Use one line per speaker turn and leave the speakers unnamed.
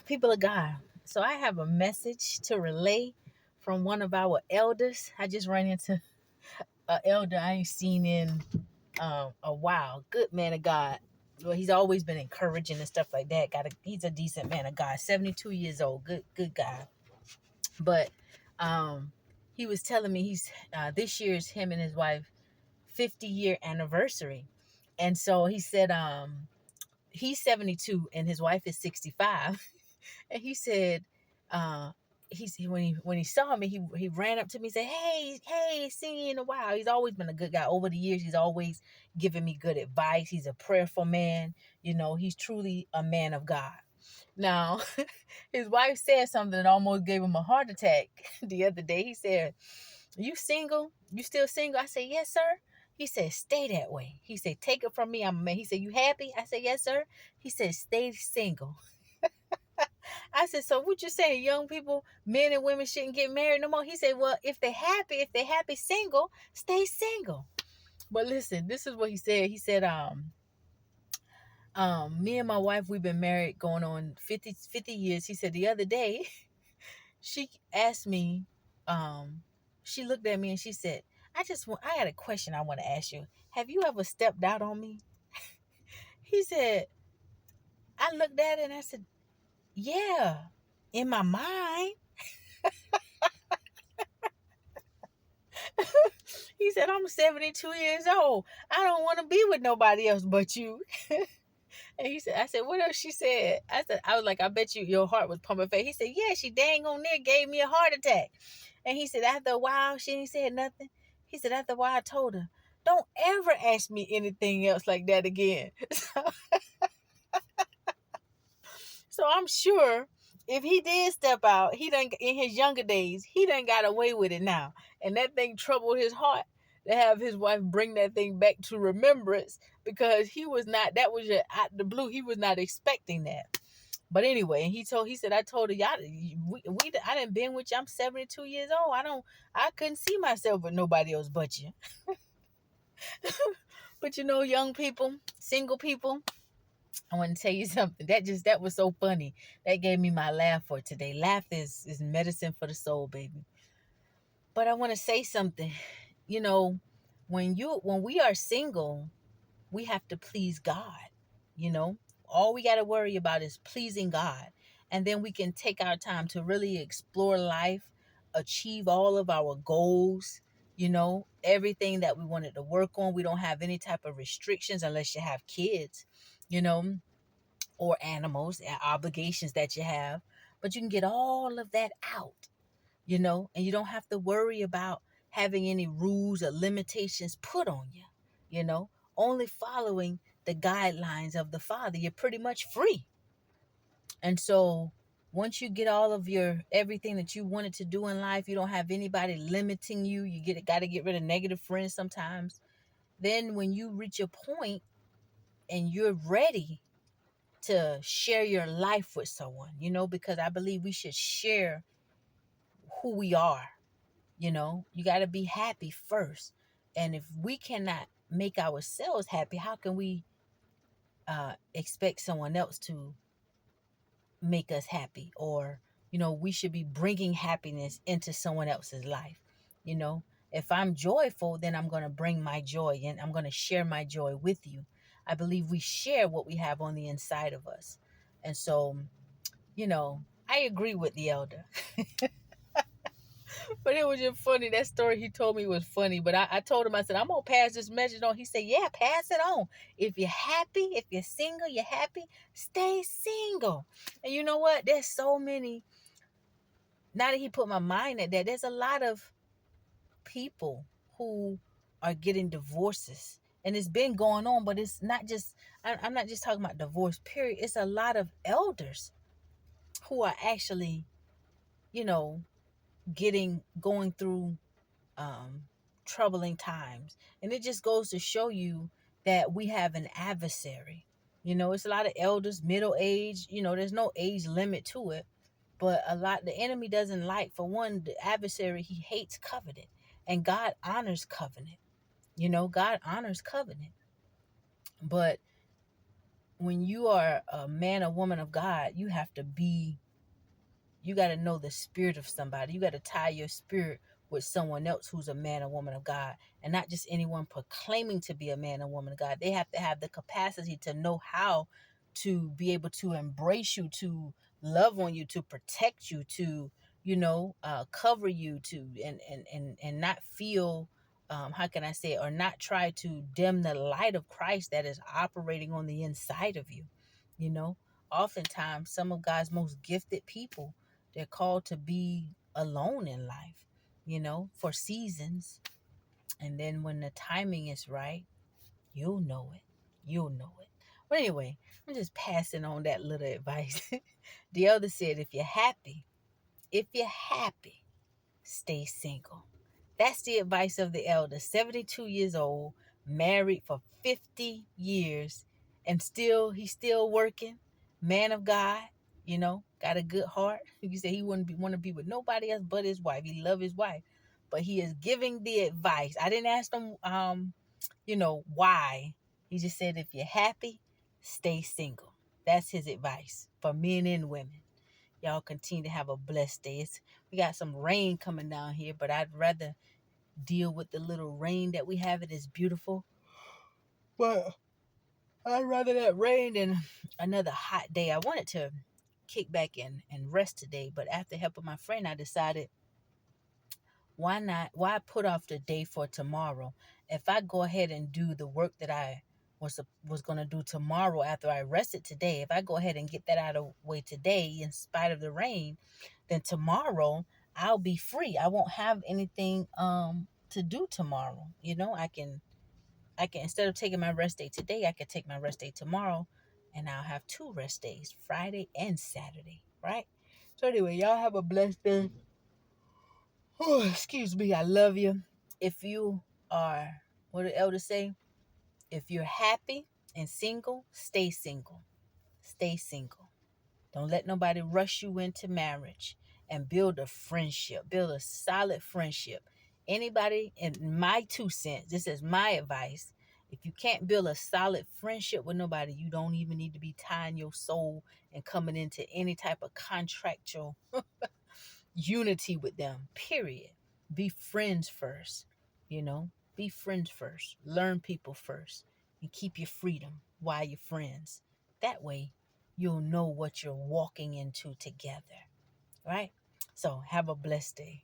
People of God, so I have a message to relay from one of our elders. I just ran into an elder I ain't seen in a while. Good man of God. Well, he's always been encouraging and stuff like that. He's a decent man of God. 72 years old. Good guy. But he was telling me he's this year is him and his wife 50-year anniversary, and so he said he's 72 and his wife is 65. And he said, uh, when he saw me, he ran up to me and said, "Hey, seen you in a while." He's always been a good guy. Over the years, he's always given me good advice. He's a prayerful man. He's truly a man of God. Now, his wife said something that almost gave him a heart attack the other day. He said, "You single? You still single?" I said, "Yes, sir." He said, "Stay that way." He said, "Take it from me, I'm a man." He said, "You happy?" I said, "Yes, sir." He said, "Stay single." I said, "So what you saying, young people, men and women shouldn't get married no more?" He said, "Well, if they're happy single, stay single." But listen, this is what he said. He said, me and my wife, we've been married going on 50 years. He said the other day, she asked me, she looked at me and she said, I got a question I want to ask you. Have you ever stepped out on me?" He said, I looked at it and I said, "Yeah, in my mind." He said, "I'm 72 years old. I don't want to be with nobody else but you." And I said, "What else she said?" I was like, "I bet your heart was pumping fast." He said, "Yeah, she dang on near gave me a heart attack." And he said, after a while, she ain't said nothing. He said, after a while, I told her, "Don't ever ask me anything else like that again." So I'm sure if he did step out, he done in his younger days, he done got away with it now. And that thing troubled his heart to have his wife bring that thing back to remembrance, because he was not, that was just out the blue. He was not expecting that. But anyway, and he said, "I told her, y'all, I done been with you. I'm 72 years old. I couldn't see myself with nobody else but you." But young people, single people, I want to tell you something. That was so funny. That gave me my laugh for today. Laughter is medicine for the soul, baby. But I want to say something. You know, when we are single, we have to please God. You know, all we got to worry about is pleasing God. And then we can take our time to really explore life, achieve all of our goals, everything that we wanted to work on. We don't have any type of restrictions unless you have kids, you know, or animals and obligations that you have. But you can get all of that out, and you don't have to worry about having any rules or limitations put on you, only following the guidelines of the Father. You're pretty much free. And so once you get all of your everything that you wanted to do in life, you don't have anybody limiting you. Got to get rid of negative friends sometimes. Then when you reach a point and you're ready to share your life with someone, because I believe we should share who we are. You got to be happy first. And if we cannot make ourselves happy, how can we expect someone else to make us happy? Or, we should be bringing happiness into someone else's life. If I'm joyful, then I'm going to bring my joy and I'm going to share my joy with you. I believe we share what we have on the inside of us. And so, I agree with the elder. But it was just funny. That story he told me was funny. But I told him, I said, "I'm going to pass this message on." He said, "Yeah, pass it on. If you're happy, if you're single, you're happy, stay single." And you know what? There's so many. Now that he put my mind at that, there's a lot of people who are getting divorces. And it's been going on, but it's not just, I'm not just talking about divorce, period. It's a lot of elders who are actually, you know, going through um, troubling times. And it just goes to show you that we have an adversary. It's a lot of elders, middle age, there's no age limit to it. But the enemy doesn't like, for one, the adversary, he hates covenant. And God honors covenant. God honors covenant. But when you are a man or woman of God, you have to be, you got to know the spirit of somebody. You got to tie your spirit with someone else who's a man or woman of God, and not just anyone proclaiming to be a man or woman of God. They have to have the capacity to know how to be able to embrace you, to love on you, to protect you, to, cover you, to, and not feel, how can I say it, or not try to dim the light of Christ that is operating on the inside of you. You know, oftentimes some of God's most gifted people, they're called to be alone in life, for seasons. And then when the timing is right, you'll know it. You'll know it. But anyway, I'm just passing on that little advice. The elder said, if you're happy, stay single. That's the advice of the elder, 72 years old, married for 50 years, and he's still working, man of God, got a good heart. You say he wouldn't want to be with nobody else but his wife. He loved his wife. But he is giving the advice. I didn't ask him why. He just said, if you're happy, stay single. That's his advice for men and women. Y'all continue to have a blessed day. We got some rain coming down here, but I'd rather deal with the little rain that we have. It is beautiful. But I'd rather that rain than another hot day. I wanted to kick back and rest today, but after helping my friend, I decided, why put off the day for tomorrow? If I go ahead and do the work that I was going to do tomorrow after I rested today, if I go ahead and get that out of the way today in spite of the rain, then tomorrow I'll be free. I won't have anything to do tomorrow. I can instead of taking my rest day today, I can take my rest day tomorrow, and I'll have 2 rest days, Friday and Saturday, right? So anyway, y'all have a blessed day. Oh, excuse me, I love you. If you are, what did the elders say? If you're happy and single, stay single. Stay single. Don't let nobody rush you into marriage, and build a friendship. Build a solid friendship. Anybody, in my 2 cents, this is my advice. If you can't build a solid friendship with nobody, you don't even need to be tying your soul and coming into any type of contractual unity with them, period. Be friends first, be friends first. Learn people first, and keep your freedom while you're friends. That way, you'll know what you're walking into together, right? So have a blessed day.